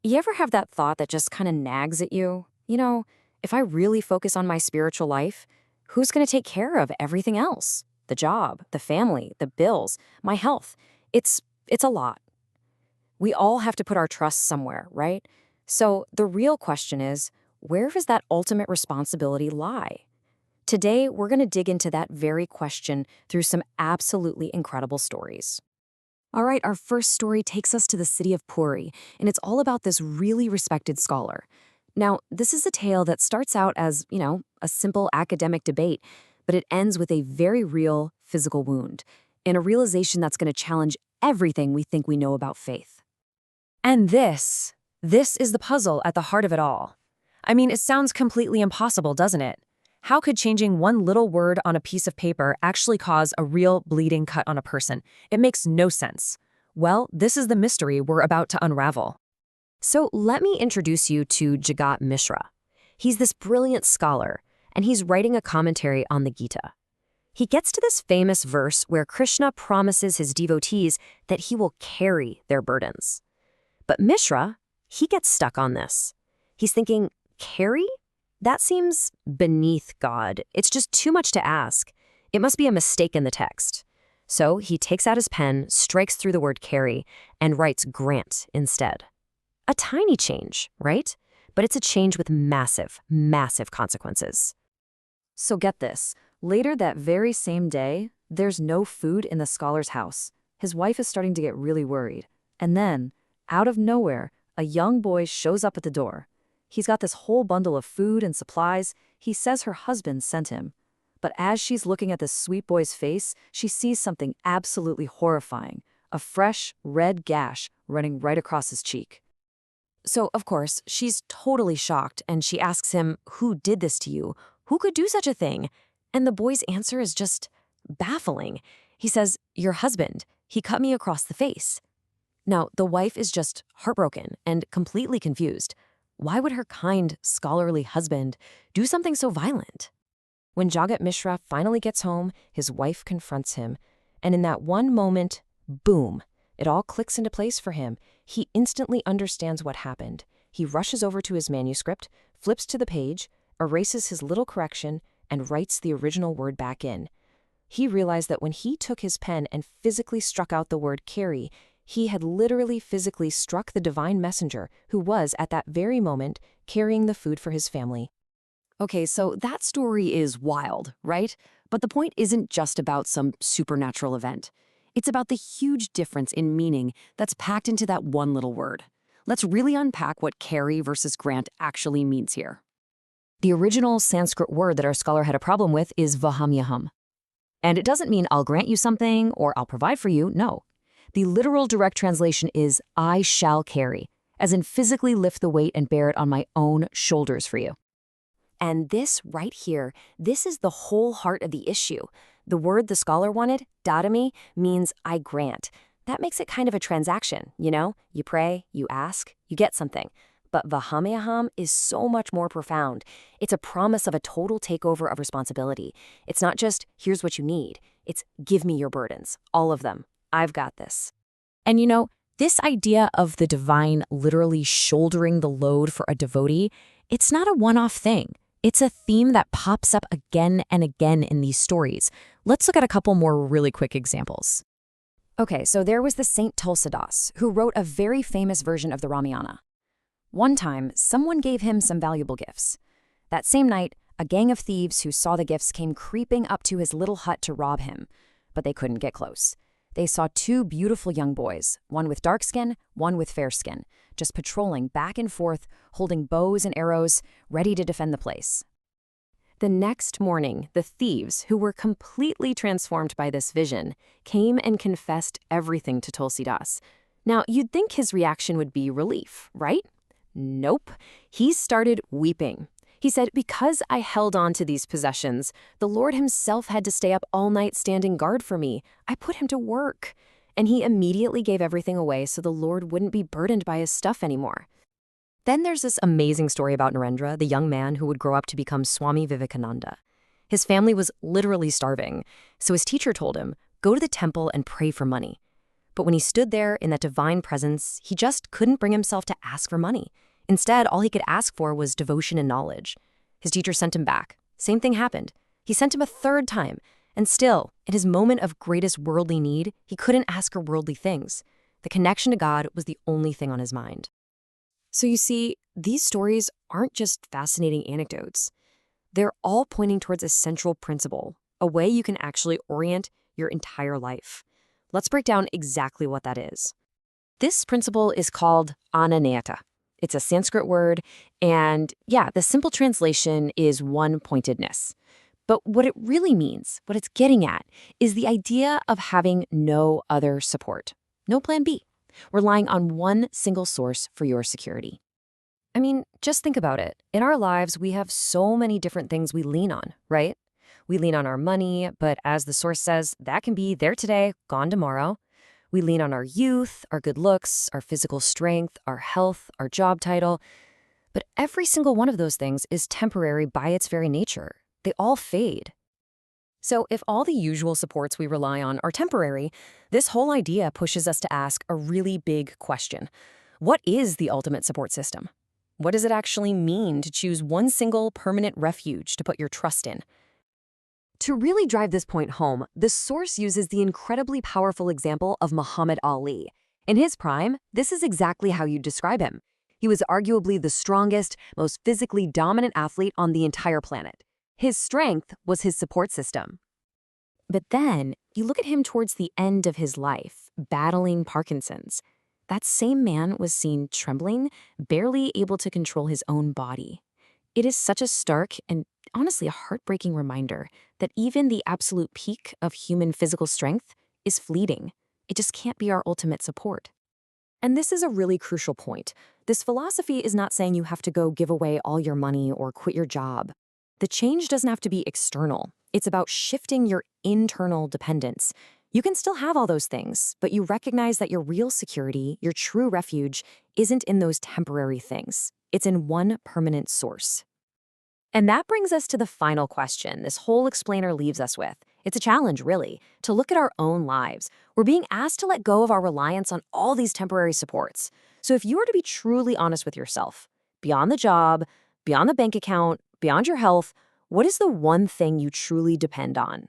You ever have that thought that just kind of nags at you? If I really focus on my spiritual life, who's going to take care of everything else? The job, the family, the bills, my health. It's a lot. We all have to put our trust somewhere, right? So the real question is, where does that ultimate responsibility lie? Today, we're going to dig into that very question through some absolutely incredible stories. All right, our first story takes us to the city of Puri, and it's all about this really respected scholar. Now, this is a tale that starts out as, a simple academic debate, but it ends with a very real physical wound and a realization that's going to challenge everything we think we know about faith. And this is the puzzle at the heart of it all. I mean, it sounds completely impossible, doesn't it? How could changing one little word on a piece of paper actually cause a real bleeding cut on a person? It makes no sense. Well, this is the mystery we're about to unravel. So let me introduce you to Jagat Mishra. He's this brilliant scholar, and he's writing a commentary on the Gita. He gets to this famous verse where Krishna promises his devotees that he will carry their burdens. But Mishra, he gets stuck on this. He's thinking, carry? That seems beneath God. It's just too much to ask. It must be a mistake in the text. So he takes out his pen, strikes through the word carry, and writes grant instead. A tiny change, right? But it's a change with massive, massive consequences. So get this. Later that very same day, there's no food in the scholar's house. His wife is starting to get really worried. And then, out of nowhere, a young boy shows up at the door. He's got this whole bundle of food and supplies. He says her husband sent him. But as she's looking at this sweet boy's face, she sees something absolutely horrifying, a fresh, red gash running right across his cheek. So, of course, she's totally shocked, and she asks him, "Who did this to you? Who could do such a thing?" And the boy's answer is just baffling. He says, "Your husband. He cut me across the face." Now, the wife is just heartbroken and completely confused. Why would her kind, scholarly husband do something so violent? When Jagat Mishra finally gets home, his wife confronts him. And in that one moment, boom, it all clicks into place for him. He instantly understands what happened. He rushes over to his manuscript, flips to the page, erases his little correction, and writes the original word back in. He realized that when he took his pen and physically struck out the word carry, he had literally physically struck the divine messenger who was, at that very moment, carrying the food for his family. Okay, so that story is wild, right? But the point isn't just about some supernatural event. It's about the huge difference in meaning that's packed into that one little word. Let's really unpack what carry versus grant actually means here. The original Sanskrit word that our scholar had a problem with is waham. And it doesn't mean I'll grant you something or I'll provide for you, no. The literal direct translation is I shall carry, as in physically lift the weight and bear it on my own shoulders for you. And this right here, this is the whole heart of the issue. The word the scholar wanted, dadami, means I grant. That makes it kind of a transaction, You pray, you ask, you get something. But waham is so much more profound. It's a promise of a total takeover of responsibility. It's not just, here's what you need. It's, give me your burdens, all of them. I've got this. And this idea of the divine literally shouldering the load for a devotee, it's not a one-off thing. It's a theme that pops up again and again in these stories. Let's look at a couple more really quick examples. Okay, so there was the Saint Tulsidas, who wrote a very famous version of the Ramayana. One time, someone gave him some valuable gifts. That same night, a gang of thieves who saw the gifts came creeping up to his little hut to rob him, but they couldn't get close. They saw two beautiful young boys, one with dark skin, one with fair skin, just patrolling back and forth, holding bows and arrows, ready to defend the place. The next morning, the thieves, who were completely transformed by this vision, came and confessed everything to Tulsidas. Now, you'd think his reaction would be relief, right? Nope. He started weeping. He said, because I held on to these possessions, the Lord himself had to stay up all night standing guard for me. I put him to work. And he immediately gave everything away so the Lord wouldn't be burdened by his stuff anymore. Then there's this amazing story about Narendra, the young man who would grow up to become Swami Vivekananda. His family was literally starving, so his teacher told him, go to the temple and pray for money. But when he stood there in that divine presence, he just couldn't bring himself to ask for money. Instead, all he could ask for was devotion and knowledge. His teacher sent him back. Same thing happened. He sent him a third time. And still, in his moment of greatest worldly need, he couldn't ask for worldly things. The connection to God was the only thing on his mind. So you see, these stories aren't just fascinating anecdotes. They're all pointing towards a central principle, a way you can actually orient your entire life. Let's break down exactly what that is. This principle is called ananeyata. It's a Sanskrit word, and the simple translation is one-pointedness. But what it really means, what it's getting at, is the idea of having no other support, no plan B, relying on one single source for your security. I mean, just think about it. In our lives, we have so many different things we lean on, right? We lean on our money, but as the source says, that can be there today, gone tomorrow. We lean on our youth, our good looks, our physical strength, our health, our job title. But every single one of those things is temporary by its very nature. They all fade. So if all the usual supports we rely on are temporary, this whole idea pushes us to ask a really big question. What is the ultimate support system? What does it actually mean to choose one single permanent refuge to put your trust in? To really drive this point home, the source uses the incredibly powerful example of Muhammad Ali. In his prime, this is exactly how you'd describe him. He was arguably the strongest, most physically dominant athlete on the entire planet. His strength was his support system. But then, you look at him towards the end of his life, battling Parkinson's. That same man was seen trembling, barely able to control his own body. It is such a stark and honestly a heartbreaking reminder that even the absolute peak of human physical strength is fleeting. It just can't be our ultimate support. And this is a really crucial point. This philosophy is not saying you have to go give away all your money or quit your job. The change doesn't have to be external. It's about shifting your internal dependence. You can still have all those things, but you recognize that your real security, your true refuge, isn't in those temporary things. It's in one permanent source. And that brings us to the final question this whole explainer leaves us with. It's a challenge, really, to look at our own lives. We're being asked to let go of our reliance on all these temporary supports. So if you were to be truly honest with yourself, beyond the job, beyond the bank account, beyond your health, what is the one thing you truly depend on?